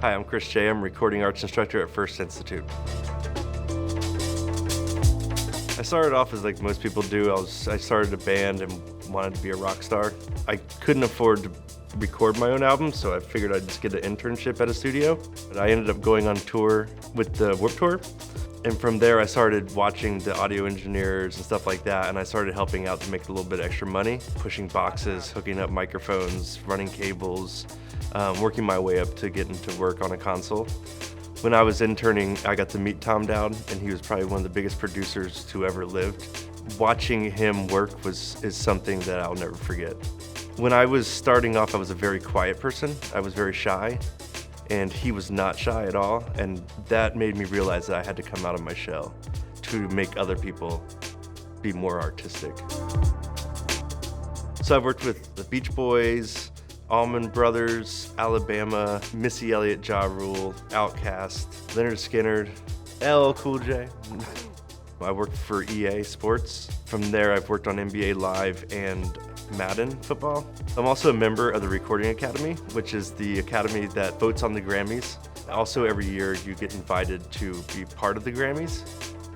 Hi, I'm Chris J. I'm recording arts instructor at F.I.R.S.T Institute. I started off as like most people do. I started a band and wanted to be a rock star. I couldn't afford to record my own album, so I figured I'd just get an internship at a studio. But I ended up going on tour with the Warped Tour. And from there, I started watching the audio engineers and stuff like that, and I started helping out to make a little bit extra money, pushing boxes, hooking up microphones, running cables, working my way up to getting to work on a console. When I was interning, I got to meet Tom Dowd, and he was probably one of the biggest producers to ever lived. Watching him work is something that I'll never forget. When I was starting off, I was a very quiet person. I was very shy. And he was not shy at all, and that made me realize that I had to come out of my shell to make other people be more artistic. So I've worked with the Beach Boys, Allman Brothers, Alabama, Missy Elliott, Ja Rule, Outkast, Lynyrd Skynyrd, LL Cool J. I worked for EA Sports. From there, I've worked on NBA Live and Madden football. I'm also a member of the Recording Academy, which is the academy that votes on the Grammys. Also, every year you get invited to be part of the Grammys.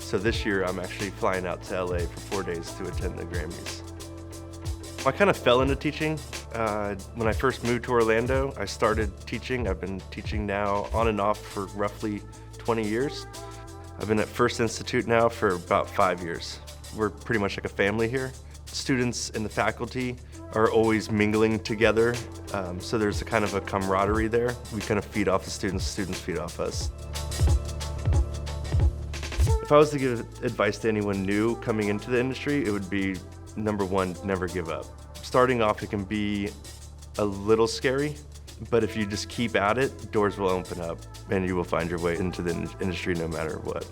So this year I'm actually flying out to LA for 4 days to attend the Grammys. I kind of fell into teaching. When I first moved to Orlando, I started teaching. I've been teaching now on and off for roughly 20 years. I've been at F.I.R.S.T Institute now for about 5 years. We're pretty much like a family here. Students and the faculty are always mingling together, so there's a kind of a camaraderie there. We kind of feed off the students feed off us. If I was to give advice to anyone new coming into the industry, it would be, number one, never give up. Starting off, it can be a little scary, but if you just keep at it, doors will open up and you will find your way into the industry no matter what.